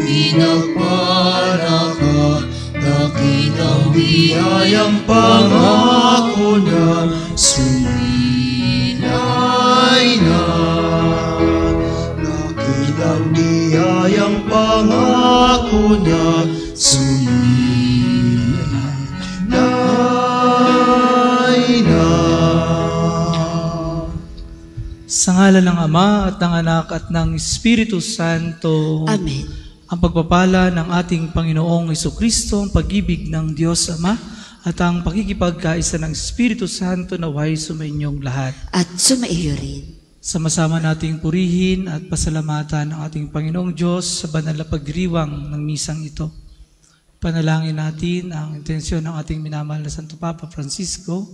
pinagpala ka, dakitang biyayang pangako niya, sumilay na. Dakitang biyayang pangako niya, sumilay na. Sa ngalan ng Ama at ng Anak at ng Espiritu Santo. Amen. Ang pagpapala ng ating Panginoong Jesucristo, ang pag-ibig ng Diyos Ama, at ang pakikipagkaisa ng Espiritu Santo naway sumainyong lahat. At sumaiyo rin. Sama-sama nating purihin at pasalamatan ang ating Panginoong Diyos sa banal na pagdiriwang ng misang ito. Panalangin natin ang intensyon ng ating minamahal na Santo Papa Francisco,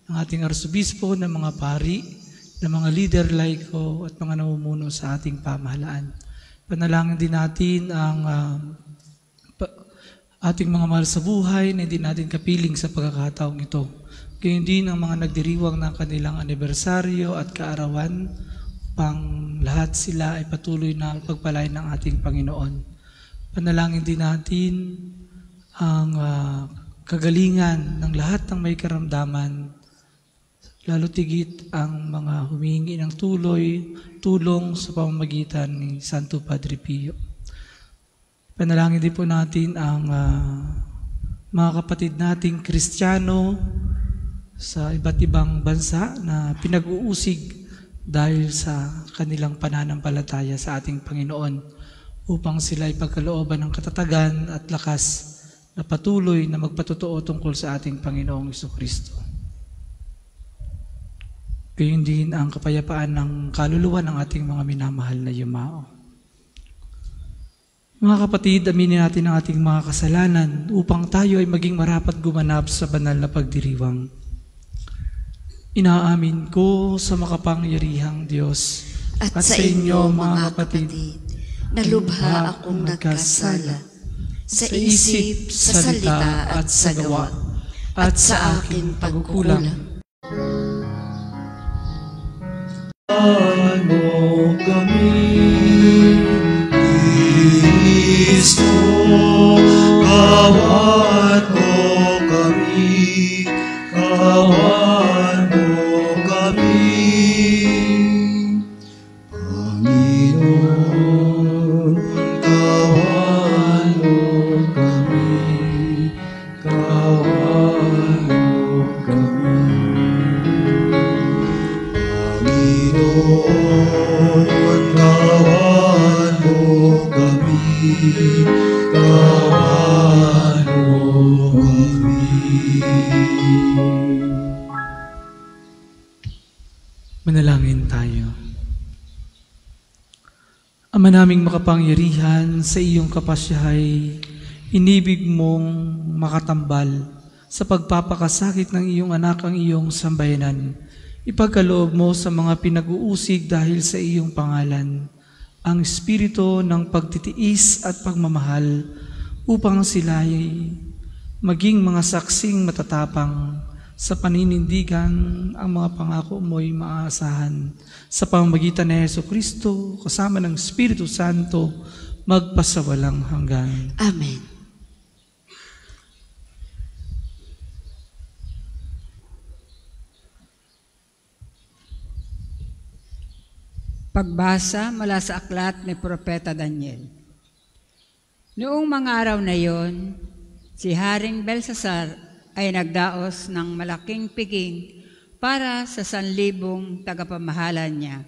ng ating Arsobispo, ng mga pari, ng mga leader laiko at mga namumuno sa ating pamahalaan. Panalangin din natin ang ating mga mahal sa buhay na hindi natin kapiling sa pagkakataong ito. Gayon din ang mga nagdiriwang ng kanilang anibersaryo at kaarawan upang lahat sila ay patuloy na pagpalain ng ating Panginoon. Panalangin din natin ang kagalingan ng lahat ng may karamdaman, lalo tigit ang mga humihingi ng tulong sa pamamagitan ni Santo Padre Pio. Panalangin din po natin ang mga kapatid nating Kristiyano sa iba't ibang bansa na pinag-uusig dahil sa kanilang pananampalataya sa ating Panginoon, upang sila ay pagkalooban ng katatagan at lakas na patuloy na magpatotoo tungkol sa ating Panginoong Jesucristo. Gayon din ang kapayapaan ng kaluluwa ng ating mga minamahal na yumao. Mga kapatid, aminin natin ang ating mga kasalanan upang tayo ay maging marapat gumanap sa banal na pagdiriwang. Inaamin ko sa makapangyarihang Diyos at sa inyo mga kapatid, na lubha akong nagkasala sa isip, sa salita at sa gawa, at sa aking pagkukulang. Mo kami, Kristo, kawan mo kami, kawan mo kami, Panginoon, kawan mo kami, kawan mo kami. Panginoon, kawan mo kami, kawan mo kami. Manalangin tayo. Ama naming makapangyarihan, sa iyong kapasyahay, inibig mong makatambal sa pagpapakasakit ng iyong anak ang iyong sambayanan. Ipagkaloob mo sa mga pinag-uusig dahil sa iyong pangalan ang espiritu ng pagtitiis at pagmamahal, upang sila ay maging mga saksing matatapang sa paninindigan ang mga pangako mo'y maaasahan. Sa pamamagitan ni Jesucristo, kasama ng Espiritu Santo, magpasawalang hanggan. Amen. Pagbasa mula sa aklat ni Propeta Daniel. Noong mga araw na yon, si Haring Belsasar ay nagdaos ng malaking piging para sa 1,000 tagapamahalan niya.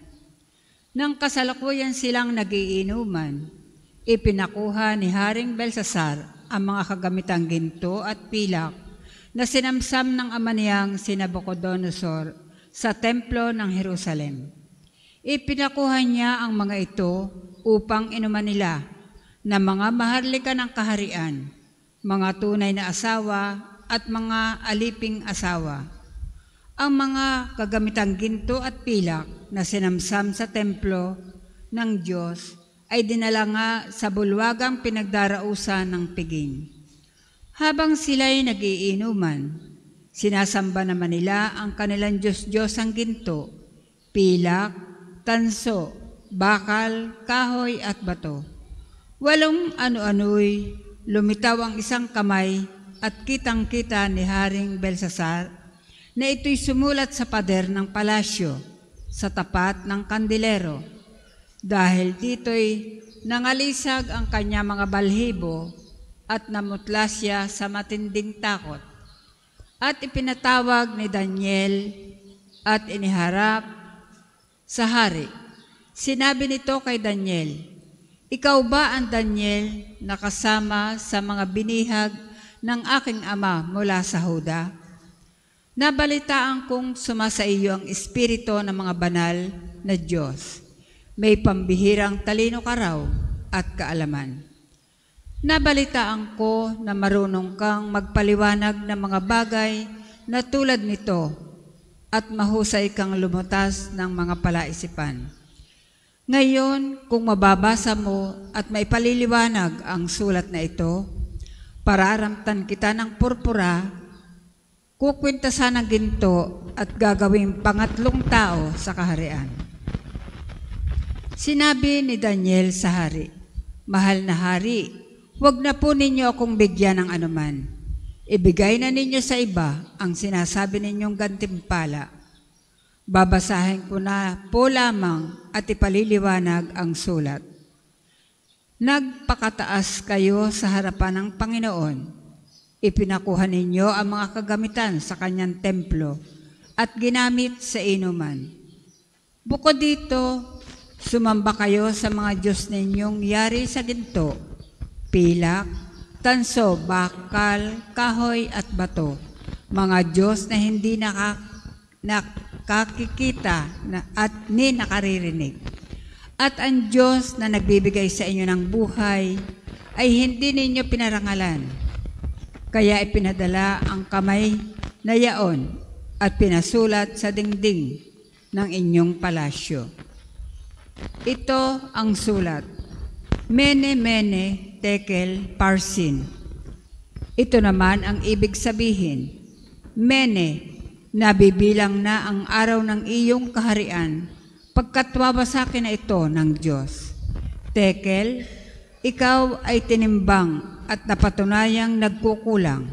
Nang kasalukuyan silang nagiinuman, ipinakuha ni Haring Belsasar ang mga kagamitang ginto at pilak na sinamsam ng ama niyang si Nabucodonosor sa templo ng Jerusalem. Ipinakuha niya ang mga ito upang inuman nila na mga maharlika ng kaharian, mga tunay na asawa at mga aliping asawa. Ang mga kagamitang ginto at pilak na sinamsam sa templo ng Diyos ay dinala nga sa bulwagang pinagdarausan ng piging. Habang sila'y nagiinuman, sinasamba naman nila ang kanilang Diyos-Diyosang ginto, pilak, tanso, bakal, kahoy at bato. Walong ano-ano'y lumitaw ang isang kamay at kitang-kita ni Haring Belsasar na ito'y sumulat sa pader ng palasyo sa tapat ng kandilero. Dahil dito'y nangalisag ang kanya mga balhibo at namutla siya sa matinding takot. At ipinatawag ni Daniel at iniharap sa hari. Sinabi nito kay Daniel, "Ikaw ba ang Daniel na kasama sa mga binihag ng aking ama mula sa Huda? Nabalitaan kong sumasa iyo ang espiritu ng mga banal na Diyos. May pambihirang talino ka raw at kaalaman. Nabalitaan ko na marunong kang magpaliwanag ng mga bagay na tulad nito at mahusay kang lumutas ng mga palaisipan. Ngayon, kung mababasa mo at may paliliwanag ang sulat na ito, pararamtan kita ng purpura, kukwintasan ng ginto at gagawing pangatlong tao sa kaharian." Sinabi ni Daniel sa hari, "Mahal na hari, huwag na po ninyo akong bigyan ng anuman. Ibigay na ninyo sa iba ang sinasabi ninyong gantimpala. Babasahin ko na po lamang at ipaliliwanag ang sulat. Nagpakataas kayo sa harapan ng Panginoon. Ipinakuha ninyo ang mga kagamitan sa kanyang templo at ginamit sa inuman. Bukod dito, sumamba kayo sa mga Diyos ninyong yari sa ginto, pilak, tanso, bakal, kahoy at bato, mga Diyos na hindi nakakikita at ni nakaririnig. At ang Diyos na nagbibigay sa inyo ng buhay ay hindi ninyo pinarangalan. Kaya ipinadala ang kamay na yaon at pinasulat sa dingding ng inyong palasyo. Ito ang sulat, Mene Mene Tekel Parsin. Ito naman ang ibig sabihin, Mene, nabibilang na ang araw ng iyong kaharian, pagkat wawasakin na ito ng Diyos. Tekel, ikaw ay tinimbang at napatunayang nagkukulang.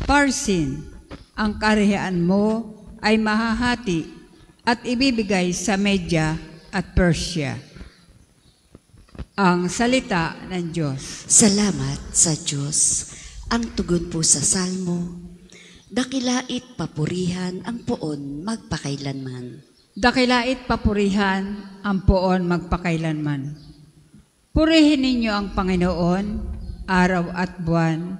Parsin, ang kaharian mo ay mahahati at ibibigay sa Media at Persia. Ang salita ng Diyos. Salamat sa Diyos. Ang tugon po sa Salmo, dakilait papurihan ang poon magpakailanman. Dakilait papurihan ang poon magpakailanman. Purihin ninyo ang Panginoon, araw at buwan.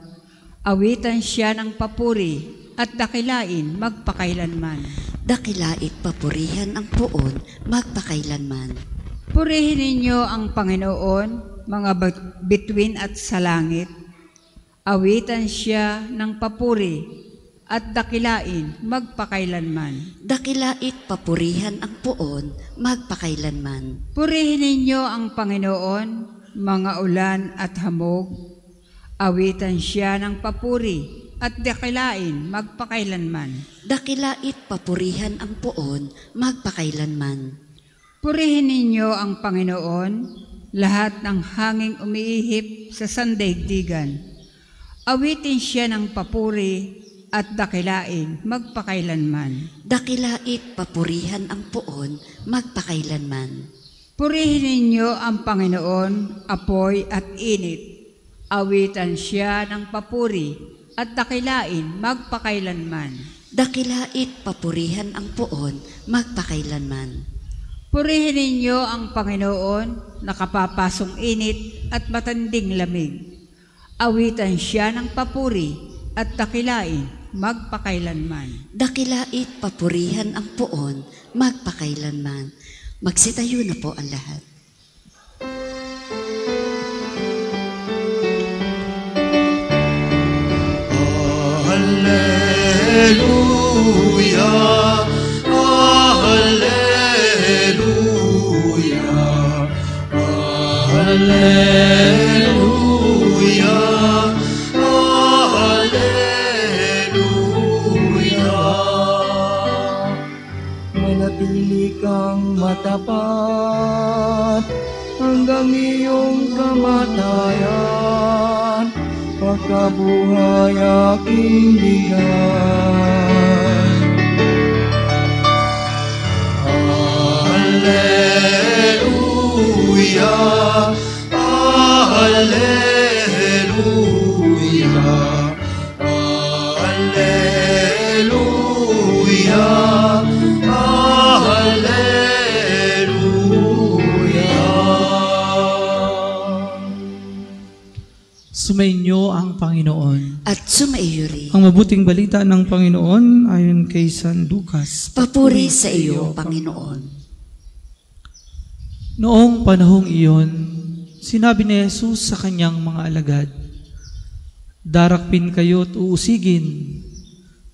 Awitan siya ng papuri at dakilain magpakailanman. Dakilait papurihan ang poon magpakailanman. Purihin ninyo ang Panginoon, mga bituin at sa langit. Awitan siya ng papuri at dakilain magpakailanman. Dakilait papurihan ang poon magpakailanman. Purihin ninyo ang Panginoon, mga ulan at hamog. Awitan siya ng papuri at dakilain magpakailanman. Dakilait papurihan ang poon magpakailanman. Purihin ninyo ang Panginoon, lahat ng hanging umiihip sa sandaigdigan. Awitin siya ng papuri at dakilain magpakailanman. Dakilait papurihan ang poon magpakailanman. Purihin ninyo ang Panginoon, apoy at init. Awitan siya ng papuri at dakilain magpakailanman. Dakilait papurihan ang poon magpakailanman. Purihin ninyo ang Panginoon, nakapapasong init at matanding lamig. Awitan siya ng papuri at dakilain magpakailanman. Dakilait papurihan ang poon magpakailanman. Magsitayo na po ang lahat. Alleluia, alleluia, alleluia, alleluia. Manatili kang matapat hanggang ang iyong kamatayan, pagkabuhay aking bigay. Alleluia, Alleluia, Alleluia, Alleluia. Sumainyo ang Panginoon. At sumaiyo rin. Ang mabuting balita ng Panginoon ayon kay San Lucas. Papuri sa iyo, Panginoon. Noong panahong iyon, sinabi ni Jesus sa kanyang mga alagad, "Darakpin kayo at uusigin.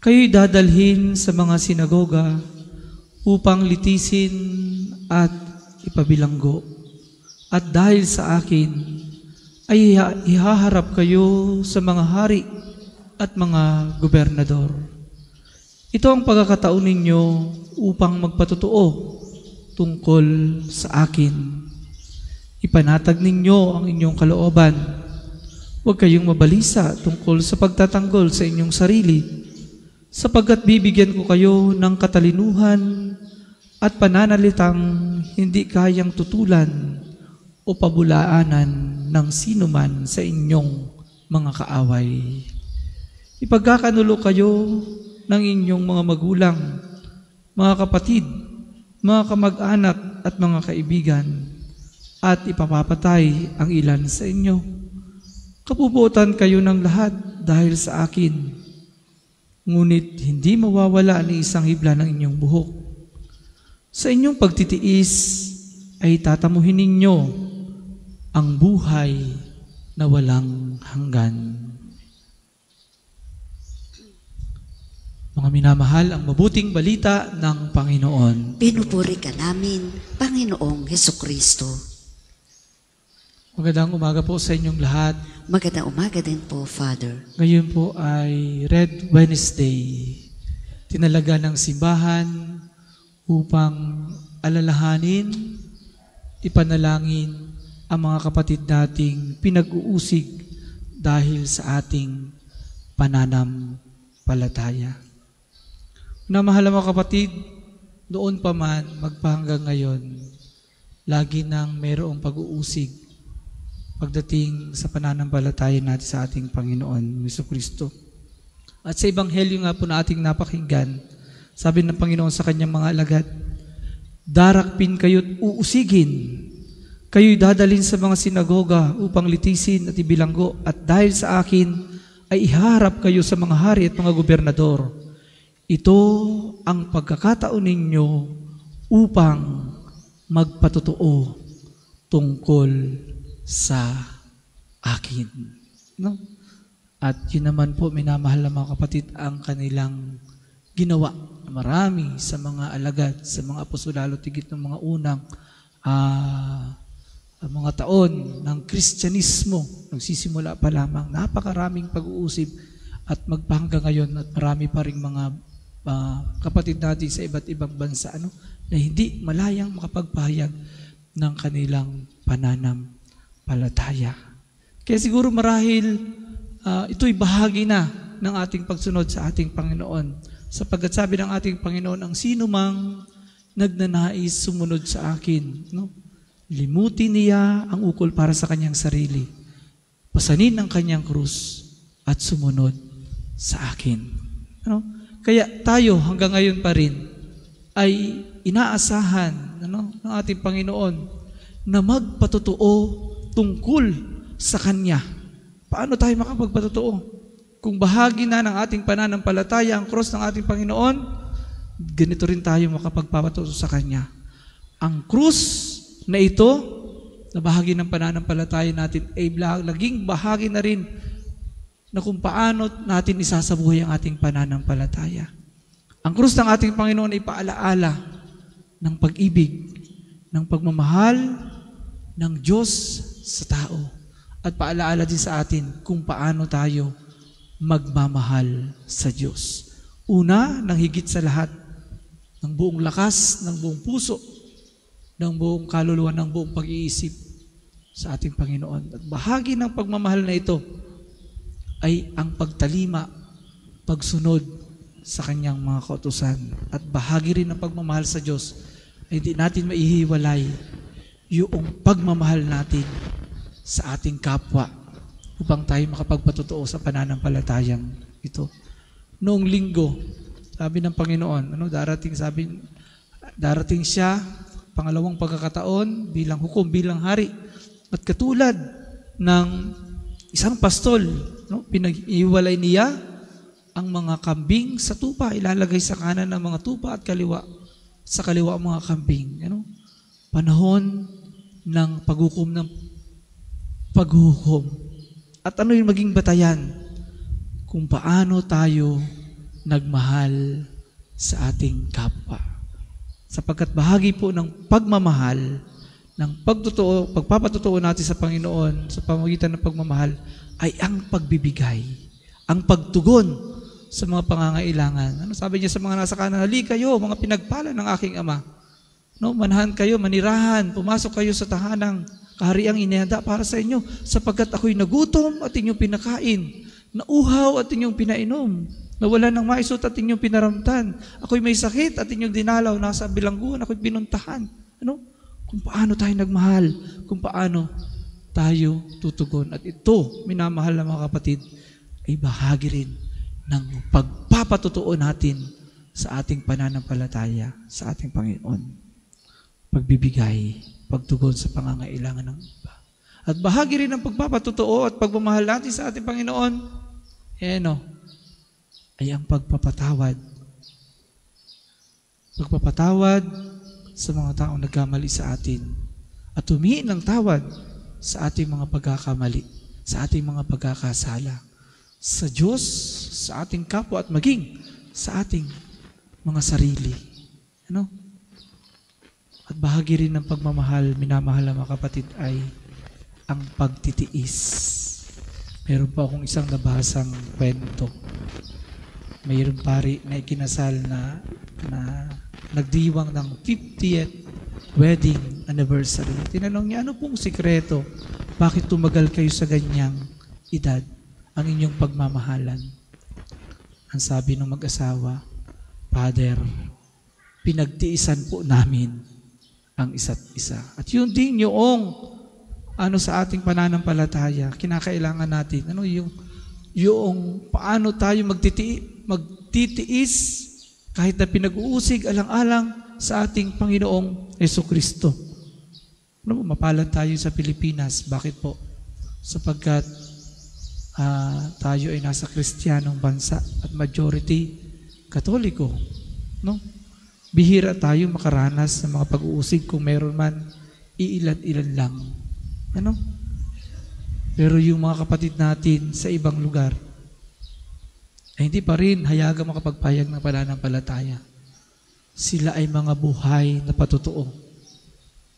Kayo'y dadalhin sa mga sinagoga upang litisin at ipabilanggo. At dahil sa akin, ay ihaharap kayo sa mga hari at mga gobernador. Ito ang pagkakataon ninyo upang magpatotoo tungkol sa akin. Ipanatag ninyo ang inyong kalooban. Huwag kayong mabalisa tungkol sa pagtatanggol sa inyong sarili, sapagkat bibigyan ko kayo ng katalinuhan at pananalitang hindi kayang tutulan o pabulaanan ng sinuman sa inyong mga kaaway. Ipagkakanulo kayo ng inyong mga magulang, mga kapatid, mga kamag-anak at mga kaibigan, at ipapapatay ang ilan sa inyo. Kapuputan kayo ng lahat dahil sa akin, ngunit hindi mawawala ni isang hibla ng inyong buhok. Sa inyong pagtitiis ay tatamuhin ninyo ang buhay na walang hanggan." Mga minamahal, ang mabuting balita ng Panginoon. Pinupuri ka namin, Panginoong Hesukristo. Magandang umaga po sa inyong lahat. Magandang umaga din po, Father. Ngayon po ay Red Wednesday. Tinalaga ng simbahan upang alalahanin, ipanalangin ang mga kapatid nating pinag-uusig dahil sa ating pananampalataya. Na mahal na mga kapatid, noon pa man, magpahanggang ngayon, lagi nang mayroong pag-uusig pagdating sa pananampalataya natin sa ating Panginoon, Jesucristo. At sa Ebanghelyo nga po na ating napakinggan, sabi ng Panginoon sa kanyang mga alagad, "Darakpin kayo't uusigin. Kayo'y dadalhin sa mga sinagoga upang litisin at ibilanggo, at dahil sa akin ay iharap kayo sa mga hari at mga gobernador. Ito ang pagkakataon ninyo upang magpatotoo tungkol sa akin." No? At yun naman po, minamahal na mga kapatid, ang kanilang ginawa. Marami sa mga alagad, sa mga apostolalo, tigit ng mga unang mga taon ng Kristyanismo, nagsisimula pa lamang, napakaraming pag-uusip at magpahanggang ngayon, at marami pa rin mga kapatid natin sa iba't ibang bansa na hindi malayang makapagpahayag ng kanilang pananampalataya. Kaya siguro marahil ito'y bahagi na ng ating pagsunod sa ating Panginoon, sapagkat sabi ng ating Panginoon, "Ang sino mang nagnanais sumunod sa akin, limutin niya ang ukol para sa kanyang sarili, pasanin ang kanyang krus at sumunod sa akin." Kaya tayo hanggang ngayon pa rin ay inaasahan ng ating Panginoon na magpatotoo tungkol sa Kanya. Paano tayo makapagpatotoo? Kung bahagi na ng ating pananampalataya ang cross ng ating Panginoon, ganito rin tayo makapagpapatotoo sa Kanya. Ang krus na ito, na bahagi ng pananampalataya natin, ay laging bahagi na rin na kung paano natin isasabuhay ang ating pananampalataya. Ang krus ng ating Panginoon ay paalaala ng pag-ibig, ng pagmamahal ng Diyos sa tao, at paalaala din sa atin kung paano tayo magmamahal sa Diyos. Una, nang higit sa lahat, ng buong lakas, ng buong puso, ng buong kaluluwa, ng buong pag-iisip, sa ating Panginoon. At bahagi ng pagmamahal na ito ay ang pagtalima, pagsunod sa kanyang mga kautusan. At bahagi rin ng pagmamahal sa Diyos ay hindi natin maihiwalay yung pagmamahal natin sa ating kapwa upang tayo makapagpatotoo sa pananampalatayang ito. Noong linggo, sabi ng Panginoon, darating siya, pangalawang pagkakataon, bilang hukom, bilang hari. At katulad ng isang pastol, pinag-iwalay niya ang mga kambing sa tupa, ilalagay sa kanan ng mga tupa at kaliwa, sa kaliwa ang mga kambing. Panahon ng paghukom ng paghukom. At ano yung maging batayan? Kung paano tayo nagmahal sa ating kapwa. Sapagkat bahagi po ng pagmamahal, ng pagpapatotoo natin sa Panginoon sa pamamagitan ng pagmamahal ay ang pagbibigay, ang pagtugon sa mga pangangailangan. Ano sabi niya sa mga nasa kanan? Hali kayo, mga pinagpala ng aking Ama. Manahan kayo, manirahan, pumasok kayo sa tahanang kahariang inihanda para sa inyo, sapagkat ako'y nagutom at inyong pinakain, nauhaw at inyong pinainom, nawala ng maisot at inyong pinaramtan, ako'y may sakit at inyong dinalaw, nasa bilangguan ako'y pinuntahan. Kung paano tayo nagmahal, kung paano tayo tutugon. At ito, minamahal na mga kapatid, ay bahagi rin ng pagpapatotoo natin sa ating pananampalataya sa ating Panginoon. Pagbibigay, pagtugon sa pangangailangan ng iba. At bahagi rin ng pagpapatotoo at pagmamahal natin sa ating Panginoon, ay ang pagpapatawad. Pagpapatawad sa mga taong nagkamali sa atin at humingi ng tawad sa ating mga pagkakamali, sa ating mga pagkakasala, sa Diyos, sa ating kapwa at maging sa ating mga sarili. At bahagi rin ng pagmamahal, minamahal na mga kapatid, ay ang pagtitiis. Meron pa akong isang nabasang kwento. Mayroong pari na ikinasal na nagdiwang ng 50th wedding anniversary. Tinanong niya, ano pong sikreto? Bakit tumagal kayo sa ganyang edad ang inyong pagmamahalan? Ang sabi ng mag-asawa, Father, pinagtiisan po namin ang isa't isa. At yun din yung sa ating pananampalataya, kinakailangan natin. Yung paano tayo magtitiis kahit na pinag-uusig alang-alang sa ating Panginoong Jesucristo. Mapalad tayo sa Pilipinas. Bakit po? Sapagkat tayo ay nasa Kristiyanong bansa at majority Katoliko. Bihira tayo makaranas ng mga pag-uusig, kung meron man, iilan-ilan lang. Pero yung mga kapatid natin sa ibang lugar, ay hindi pa rin hayagang makapagpayag ng pananampalataya. Sila ay mga buhay na patotoo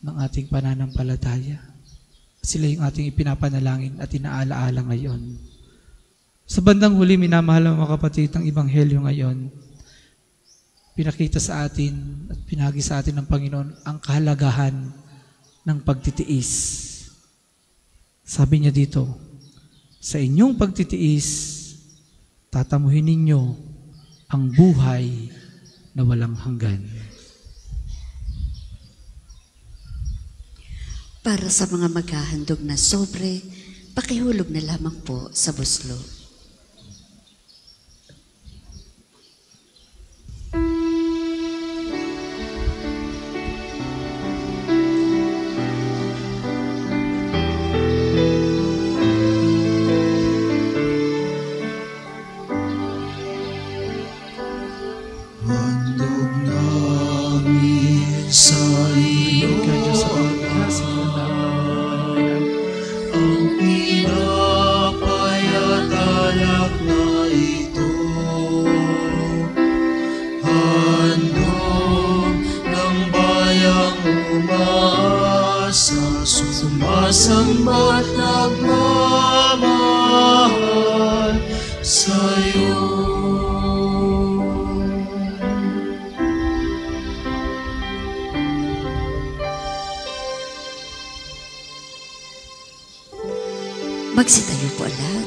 ng ating pananampalataya. Sila yung ating ipinapanalangin at inaalaala ngayon. Sa bandang huli, minamahal ng mga kapatid, ang Ebanghelyo ngayon, pinakita sa atin at pinagi sa atin ng Panginoon ang kahalagahan ng pagtitiis. Sabi niya dito, sa inyong pagtitiis, tatamuhin ninyo ang buhay na walang hanggan. Para sa mga maghahandog na sobre, pakihulog na lamang po sa buslo. Ang pinapayata Magsitayo po lahat.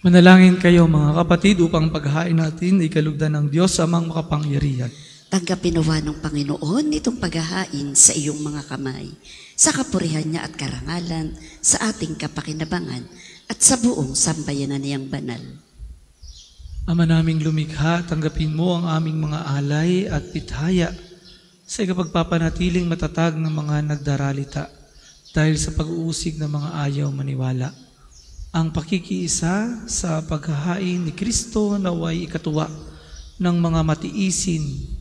Manalangin kayo mga kapatid upang paghahain natin ay kalugdan ng Diyos amang makapangyarihan. Tanggapin nawa ng Panginoon itong paghahain sa iyong mga kamay, sa kapurihan niya at karangalan, sa ating kapakinabangan, at sa buong sambayanan niyang banal. Ama naming lumikha, tanggapin mo ang aming mga alay at pithaya sa ikapagpapanatiling matatag ng mga nagdaralita dahil sa pag-uusig ng mga ayaw maniwala. Ang pakikiisa sa paghahain ni Kristo naway ikatuwa ng mga matiisin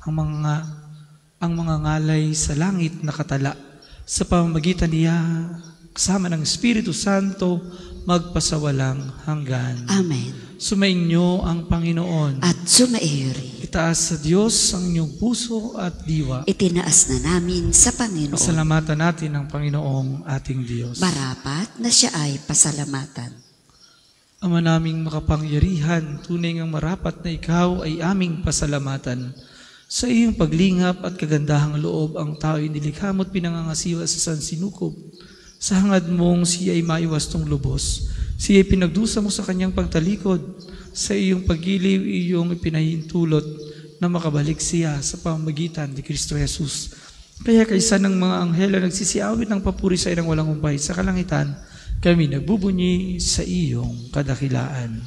ang mga ngalay sa langit na katala sa pamamagitan niya kasama ng Espiritu Santo magpasawalang hanggan. Amen. Sumainyo ang Panginoon. At sumairi. Itaas sa Diyos ang inyong puso at diwa. Itinaas na namin sa Panginoon. Pasalamatan natin ang Panginoong ating Diyos. Marapat na siya ay pasalamatan. Ama naming makapangyarihan, tunay ngang marapat na ikaw ay aming pasalamatan. Sa iyong paglingap at kagandahang loob, ang tao'y nilikha mo't pinangangasiwa sa sansinukob. Sa hangad mong siya ay maiwastong lubos. Siya ay pinagdusa mo sa kanyang pagtalikod. Sa iyong paggiliw, iyong ipinahintulot na makabalik siya sa pamamagitan ni Kristo Jesus. Kaya kaysa ng mga anghel na nagsisiawit ng papuri sa inang walang umpay sa kalangitan, kami nagbubunyi sa iyong kadakilaan.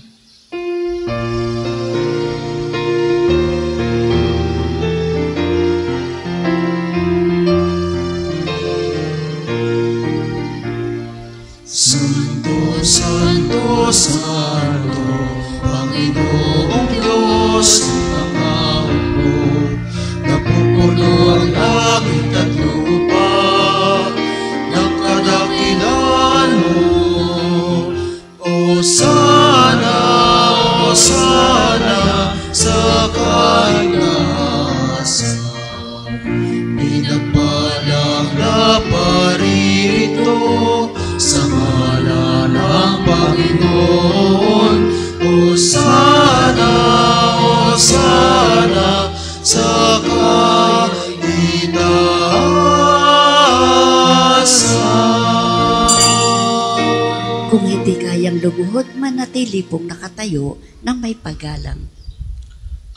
Santo, Santo, Santo, Panginoong Diyos ng mga hukbo, napupuno ang langit at lupa ng kadakilan mo. Hosana, Hosana sa kaitaasan. Pinagpalang na paririto sa ngalan ng Panginoon. Hosana, Hosana sa kaitaasan. Kung hindi kayang lumuhod, manatili pong nakatayo ng may paggalang.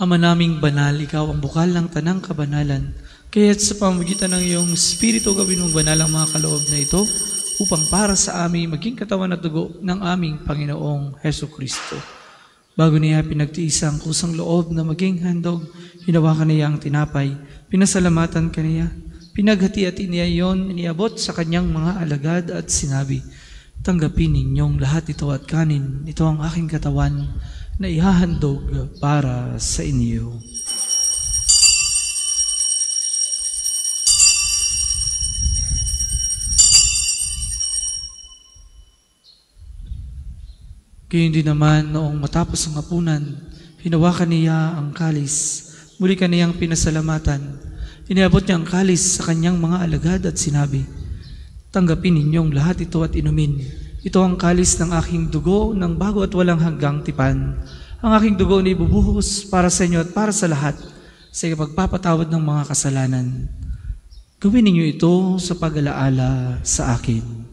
Ama naming banal, ikaw ang bukal ng tanang kabanalan. Kaya't sa pamamagitan ng iyong Espiritu, gawin mong banal ang mga kaloob na ito upang para sa amin maging katawan at dugo ng aming Panginoong Heso Kristo. Bago niya pinagtiis ang kusang loob na maging handog, hinawakan niya ang tinapay, pinasalamatan ka niya, pinaghati-hati niya iyon, iniabot sa kanyang mga alagad at sinabi, tanggapin ninyong lahat ito at kanin, ito ang aking katawan na ihahandog para sa inyo. Kaya hindi naman noong matapos ang hapunan, hinawakan niya ang kalis. Muli kaniyang pinasalamatan. Iniabot niya ang kalis sa kanyang mga alagad at sinabi, tanggapin ninyong lahat ito at inumin. Ito ang kalis ng aking dugo ng bago at walang hanggang tipan. Ang aking dugo na ibubuhos para sa inyo at para sa lahat sa pagpapatawad ng mga kasalanan. Gawin ninyo ito sa pag-alaala sa akin.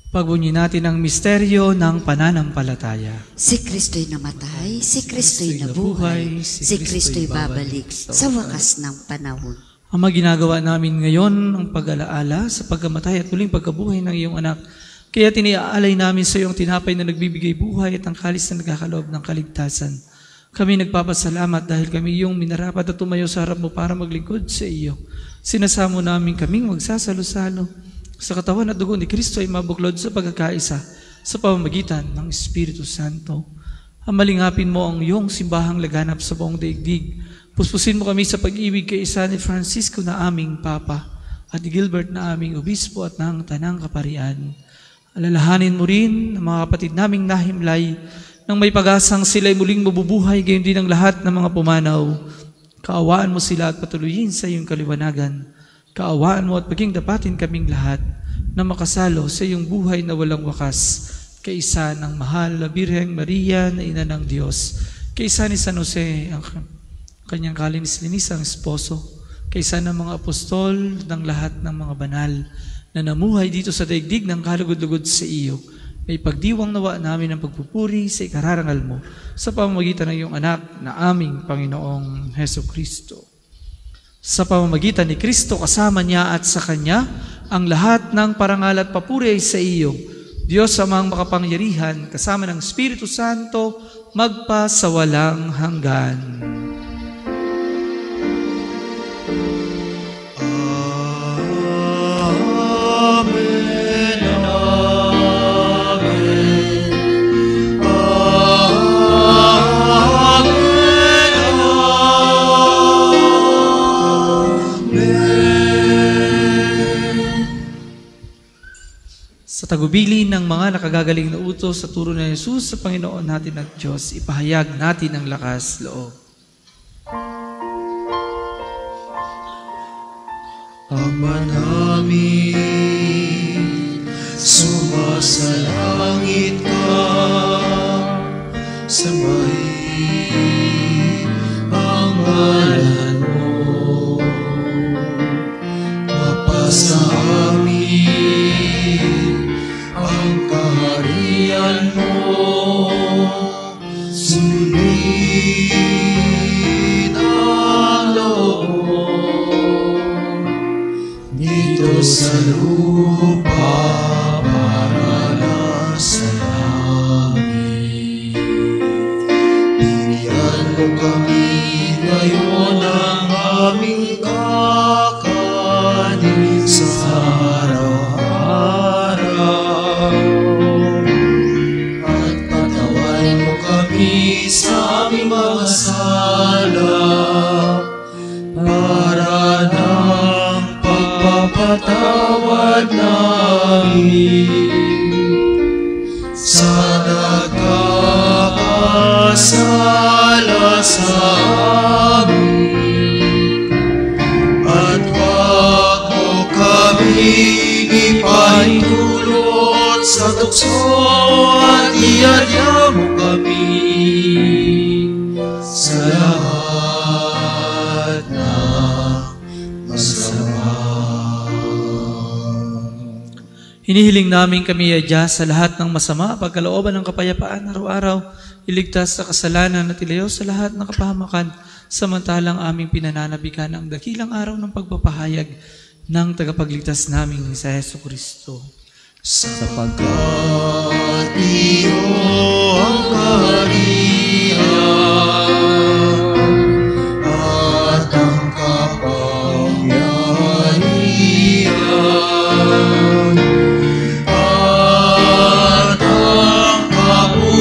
Pagbunyi natin ang misteryo ng pananampalataya. Si Kristo'y namatay, si Kristo'y nabuhay, si Kristo'y babalik sa wakas ng panahon. Ama, ginagawa namin ngayon ang pag-alaala sa pagkamatay at muling pagkabuhay ng iyong anak. Kaya tiniaalay namin sa iyong tinapay na nagbibigay buhay at ang kalis na nagkakaloob ng kaligtasan. Kami nagpapasalamat dahil kami iyong minarapat at tumayo sa harap mo para maglingkod sa iyo. Sinasamo namin kaming magsasalo-salo sa katawan at dugo ni Kristo ay mabuklod sa pagkakaisa sa pamamagitan ng Espiritu Santo. Amalingapin mo ang iyong simbahang laganap sa buong daigdig. Puspusin mo kami sa pag-ibig kay isa ni Francisco na aming Papa at ni Gilbert na aming Obispo at ng Tanang Kaparian. Alalahanin mo rin ang mga kapatid naming nahimlay nang may pag-asang sila'y muling mabubuhay, gayon din ang lahat ng mga pumanaw. Kaawaan mo sila at patuloyin sa iyong kaliwanagan. Kaawaan mo at maging dapatin kaming lahat na makasalo sa iyong buhay na walang wakas kaisa ng mahal na Birheng Maria na ina ng Diyos, kaisa ni San Jose, ang kanyang kalinis-linisang esposo, kaisa ng mga apostol ng lahat ng mga banal na namuhay dito sa daigdig ng kalugod-lugod sa iyo, may pagdiwang nawa namin ang pagpupuri sa ikararangal mo sa pamamagitan ng iyong anak na aming Panginoong Heso Kristo. Sa pamamagitan ni Kristo, kasama niya at sa Kanya, ang lahat ng parangal at papuri ay sa iyo, Diyos amang makapangyarihan, kasama ng Espiritu Santo, magpa sa walang hanggan. Amen, amen, amen. Sa tagubili ng mga nakagagaling na utos sa turo ni Jesus sa Panginoon natin at Diyos, ipahayag natin ang lakas loob. Ama namin, sumasalangit ka, sambahin ang ngalan mo, mapasa amin ang kaharian mo, sundin ang loob mo dito sa lupa para na sa langit. Bigyan mo kami ngayon ng aming kakanin sa araw-araw. At patawarin mo kami sa aming mga sala para ng pagpapatawad namin sa nagkakasala sa amin. At wag mo kaming ipahintulot sa tukso at iadya mo kami sa lahat ng masama. Hinihiling namin kami adya sa lahat ng masama, pagkalooban ng kapayapaan araw-araw, iligtas sa kasalanan at ilayo sa lahat ng kapahamakan, samantalang aming pinananabikan ang dakilang araw ng pagpapahayag ng tagapagligtas naming sa Heso Kristo. Sapagkat iyo ang kaharian at ang kapangyarihan at ang kapurihan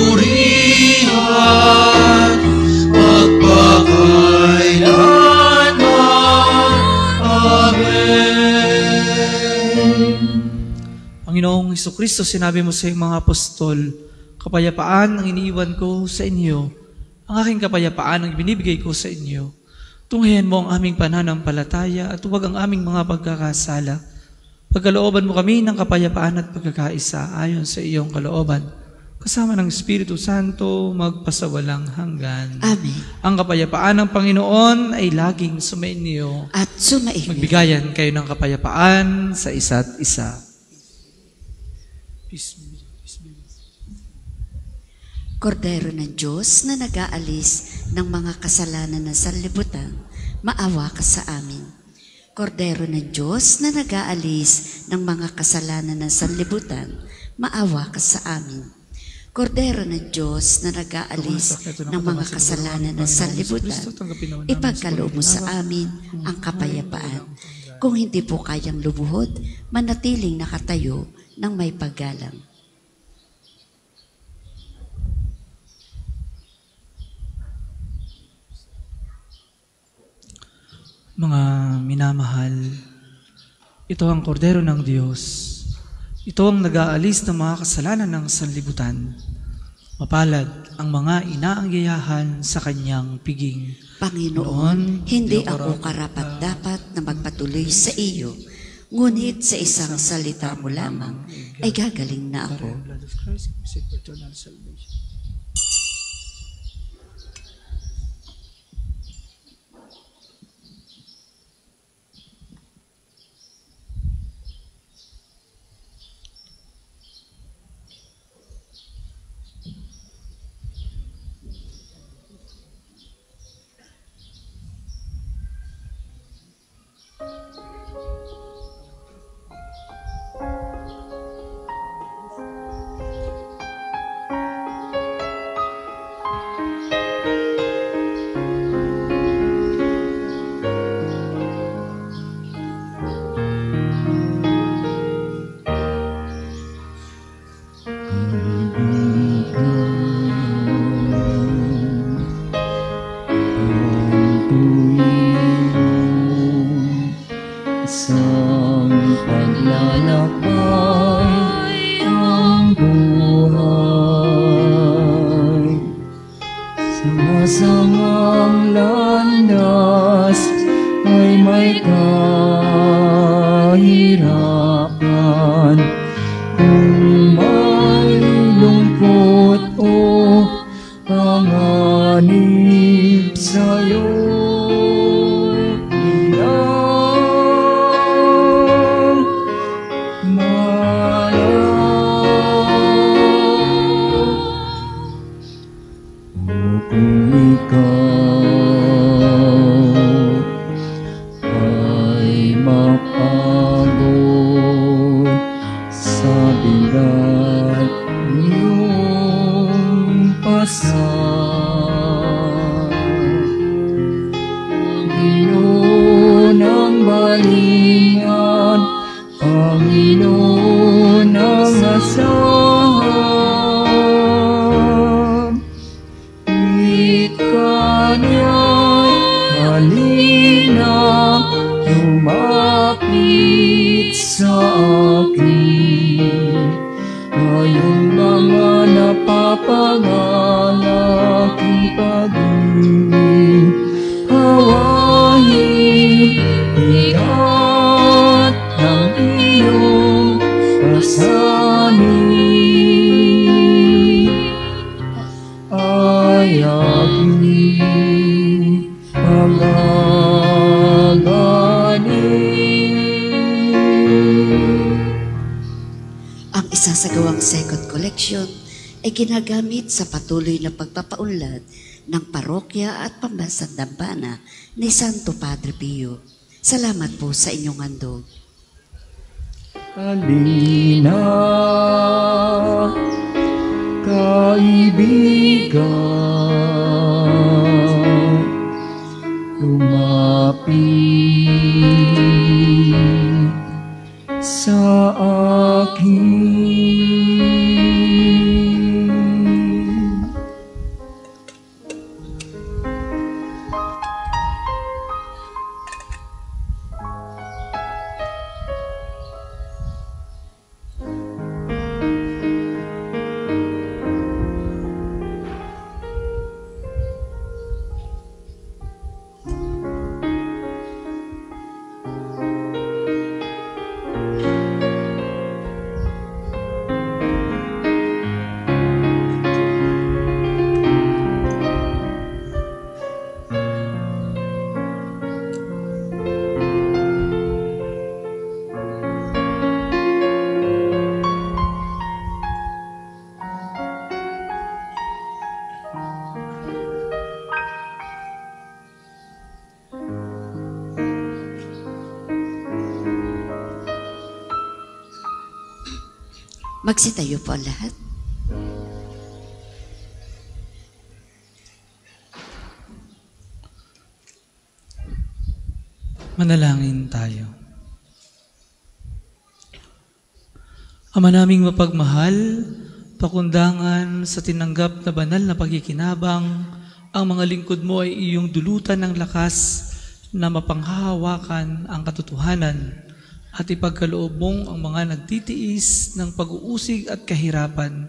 magpakailanman. Amen. Panginoong Hesukristo, sinabi mo sa iyong mga apostol, kapayapaan ang iniiwan ko sa inyo, ang aking kapayapaan ang binibigay ko sa inyo. Tunghayan mo ang aming pananampalataya at huwag ang aming mga pagkakasala. Pagkalooban mo kami ng kapayapaan at pagkakaisa ayon sa iyong kalooban, kasama ng Espiritu Santo, magpasawalang hanggan. Amen. Ang kapayapaan ng Panginoon ay laging sumainyo. At sumainyo. Magbigayan kayo ng kapayapaan sa isa't isa. Peace be. Kordero ng Diyos na nag-aalis ng mga kasalanan ng sanlibutan, maawa ka sa amin. Kordero ng Diyos na nag-aalis ng mga kasalanan ng sanlibutan, maawa ka sa amin. Kordero ng Diyos na nag-aalis ng mga kasalanan ng sanlibutan, ipagkaloob mo sa amin ang kapayapaan. Kung hindi po kayang lumuhod, manatiling nakatayo ng may paggalang. Mga minamahal, ito ang kordero ng Diyos. Ito ang nag-aalis ng mga kasalanan ng sanlibutan. Mapalad ang mga inaangyayahan sa kanyang piging. Panginoon, hindi ako karapat-dapat na magpatuloy sa iyo, ngunit sa isang salita mo lamang ay gagaling na ako. Blood of Christ, receive eternal salvation. Isang paglalakbay ang buhay sa masamang landas ay may kahirapan. Kung may lungkot o panganib sa'yo, Panginoon ang balingan, Panginoon ang asahan. Tuwid ka niya'y halina, lumapit sa akin. Kayong mga napapangalak ipag-ibig, hawahin bigat ng iyong pasanin. Ay aking pangagaling. Ang isasagawang second collection ay ginagamit sa patuloy na pagpapaunlad ng parokya at pambansang dambana ni Santo Padre Pio. Salamat po sa inyong handog. Halina, kaibigan, lumapit sa akin. Magsitayo po ang lahat. Manalangin tayo. Ama naming mapagmahal, pakundangan sa tinanggap na banal na pagkikinabang, ang mga lingkod mo ay iyong dulutan ng lakas na mapanghahawakan ang katotohanan at ipagkaloob mong ang mga nagtitiis ng pag-uusig at kahirapan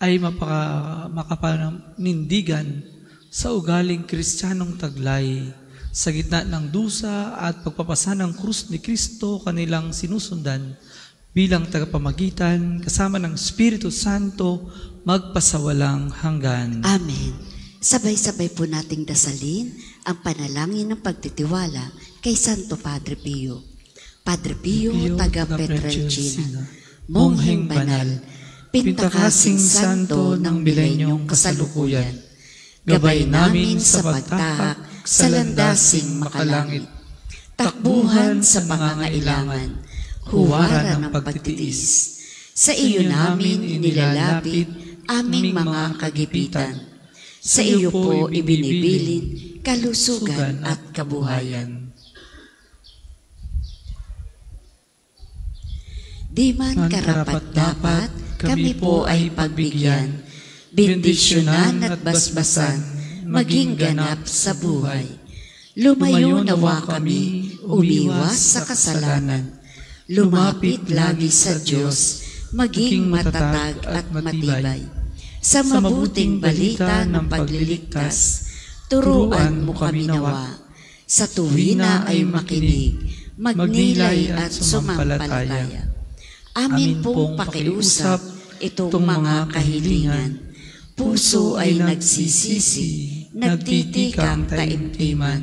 ay makapanindigan sa ugaling Kristiyanong taglay Sa gitna ng dusa at pagpapasa ng krus ni Kristo, kanilang sinusundan bilang tagapamagitan kasama ng Espiritu Santo magpasawalang hanggan. Amen. Sabay-sabay po nating dasalin ang panalangin ng pagtitiwala kay Santo Padre Pio. Padre Pio, taga Pietrelcina, Mongheng Banal, Pintakasing Santo ng milenyong kasalukuyan, gabay namin sa pagtahak sa landasing makalangit, takbuhan sa pangangailangan, huwaran ng pagtitiis. Sa iyo namin inilalapit aming mga kagipitan. Sa iyo po ibinibilin kalusugan at kabuhayan. Di man karapat-dapat, kami po ay pagbigyan, bendisyonan at basbasan, maging ganap sa buhay. Lumayo nawa kami, umiwas sa kasalanan, lumapit lagi sa Diyos, maging matatag at matibay. Sa mabuting balita ng pagliligtas, turuan mo kami nawa. Sa tuwina ay makinig, magnilay at sumampalataya. Amin pong pakiusap itong mga kahilingan. Puso ay nagsisisi, nagtitikang taimtiman.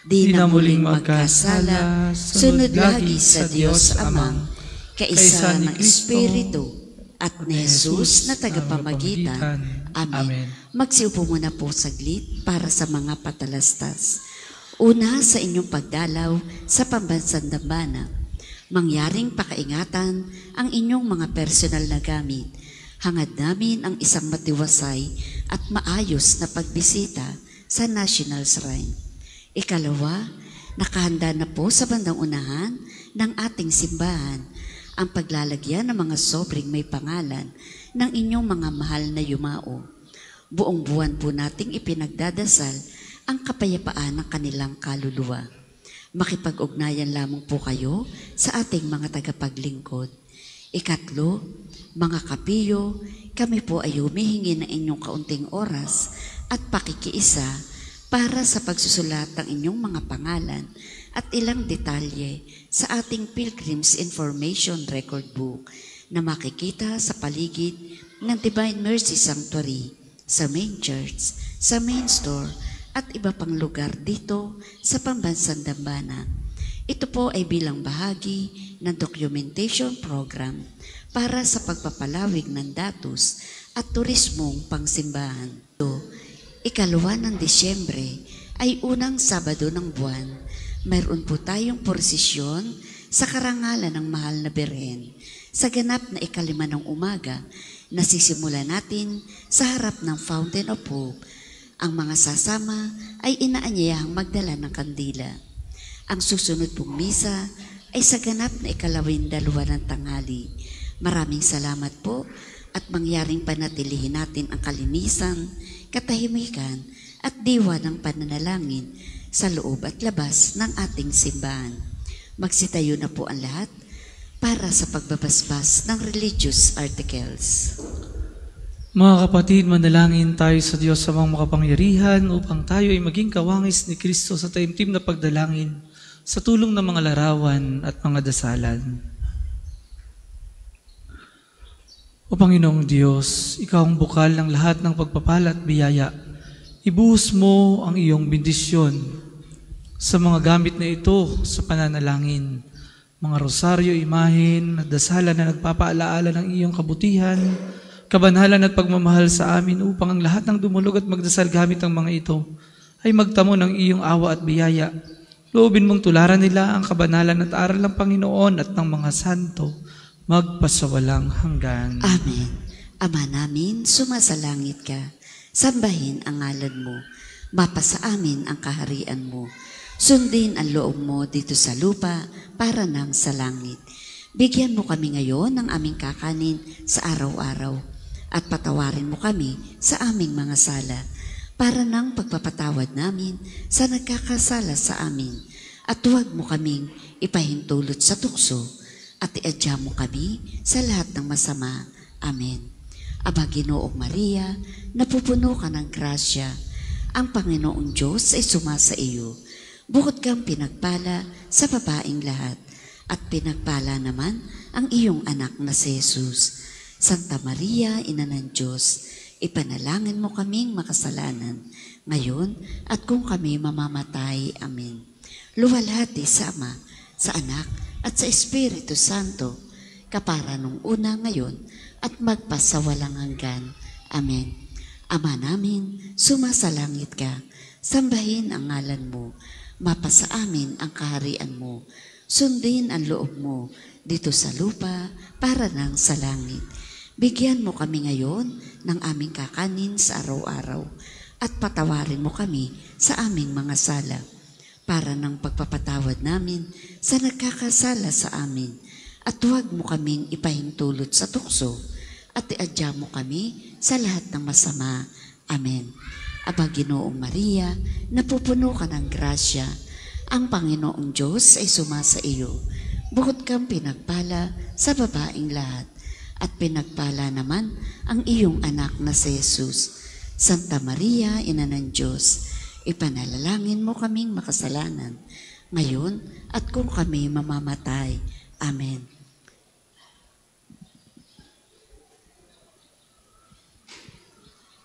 Di na muling magkasala, sunod lagi sa Diyos Amang, kaisa ng Espiritu, at ni Jesus na tagapamagitan. Amen. Magsiupo muna po saglit para sa mga patalastas. Una, sa inyong pagdalaw sa pambansang dambana, mangyaring pakaingatan ang inyong mga personal na gamit. Hangad namin ang isang matiwasay at maayos na pagbisita sa National Shrine. Ikalawa, nakahanda na po sa bandang unahan ng ating simbahan ang paglalagyan ng mga sobring may pangalan ng inyong mga mahal na yumao. Buong buwan po nating ipinagdadasal ang kapayapaan ng kanilang kaluluwa. Makipag-ugnayan lamang po kayo sa ating mga tagapaglingkod. Ikatlo, mga kapiyo, kami po ay humihingi ng inyong kaunting oras at pakikiisa para sa pagsusulat ng inyong mga pangalan at ilang detalye sa ating Pilgrim's Information Record Book na makikita sa paligid ng Divine Mercy Sanctuary, sa main church, sa main store, at iba pang lugar dito sa pambansang dambana. Ito po ay bilang bahagi ng documentation program para sa pagpapalawig ng datos at turismong pangsimbahan. Ikalawa ng Disyembre ay unang Sabado ng buwan. Mayroon po tayong prosesyon sa karangalan ng Mahal na Birhen. Sa ganap na 5 ng umaga, nasisimula natin sa harap ng Fountain of Hope. Ang mga sasama ay inaanyayahang magdala ng kandila. Ang susunod pong misa ay sa ganap na 12 ng tanghali. Maraming salamat po at mangyaring panatilihin natin ang kalinisan, katahimikan at diwa ng pananalangin sa loob at labas ng ating simbahan. Magsitayo na po ang lahat para sa pagbabasbas ng religious articles. Mga kapatid, manalangin tayo sa Diyos sa mga makapangyarihan upang tayo ay maging kawangis ni Kristo sa taimtim na pagdalangin sa tulong ng mga larawan at mga dasalan. O Panginoong Diyos, Ikaw ang bukal ng lahat ng pagpapala at biyaya. Ibuhos mo ang iyong bendisyon sa mga gamit na ito sa pananalangin. Mga rosaryo, imahen at dasalan na nagpapaalaala ng iyong kabutihan, kabanalan at pagmamahal sa amin upang ang lahat ng dumulog at magdasal gamit ang mga ito ay magtamo ng iyong awa at biyaya. Loobin mong tularan nila ang kabanalan at aral ng Panginoon at ng mga santo magpasawalang hanggan. Amen. Ama namin, sumasalangit ka. Sambahin ang ngalan mo. Mapasa amin ang kaharian mo. Sundin ang loob mo dito sa lupa para nang sa langit. Bigyan mo kami ngayon ng aming kakanin sa araw-araw at patawarin mo kami sa aming mga sala para nang pagpapatawad namin sa nagkakasala sa amin at huwag mo kaming ipahintulot sa tukso at iadya mo kami sa lahat ng masama. Amen. Aba Ginoong Maria, napupuno ka ng grasya, ang Panginoong Diyos ay sumasa iyo. Bukod kang pinagpala sa babaeng lahat, at pinagpala naman ang iyong anak na si Jesus. Santa Maria, Ina ng Diyos, ipanalangin mo kaming makasalanan, ngayon at kung kami mamamatay. Amen. Luwalhati sa Ama, sa Anak, at sa Espiritu Santo, kapara nung una, ngayon, at magpasawalang hanggan. Amen. Ama namin, sumasalangit ka, sambahin ang ngalan mo, mapasa amin ang kaharian mo, sundin ang loob mo dito sa lupa para nang sa langit. Bigyan mo kami ngayon ng aming kakanin sa araw-araw at patawarin mo kami sa aming mga sala para ng pagpapatawad namin sa nagkakasala sa amin, at huwag mo kaming ipahintulot sa tukso at iadya mo kami sa lahat ng masama. Amen. Aba Ginoong Maria, napupuno ka ng grasya, ang Panginoong Diyos ay sumasa iyo. Bukod kang pinagpala sa babaeng lahat, at pinagpala naman ang iyong anak na si Jesus. Santa Maria, Ina ng Diyos, ipanalangin mo kaming makasalanan, ngayon at kung kami mamamatay. Amen.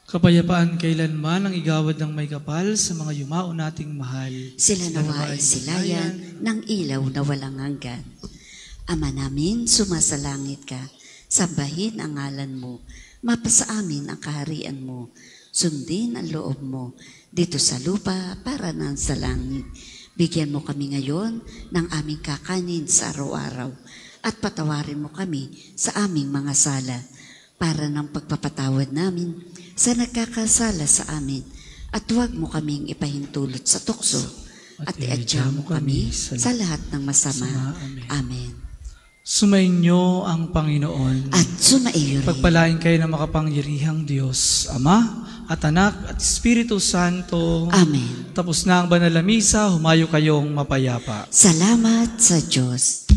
Kapayapaan kailanman ang igawad ng may kapal sa mga yumao nating mahal. Sila nawa ay silayan ng ilaw na walang hanggan. Ama namin, sumasalangit ka, sambahin ang ngalan mo, mapasa amin ang kaharian mo, sundin ang loob mo dito sa lupa para nang sa langit. Bigyan mo kami ngayon ng aming kakanin sa araw-araw, at patawarin mo kami sa aming mga sala para ng pagpapatawad namin sa nagkakasala sa amin, at huwag mo kaming ipahintulot sa tukso at iadya mo kami sa lahat ng masama. Amen. Sumainyo ang Panginoon. At sumaiyo rin. Pagpalain kayo ng makapangyarihang Diyos, Ama at Anak at Espiritu Santo. Amen. Tapos na ang banal na misa, humayo kayong mapayapa. Salamat sa Diyos.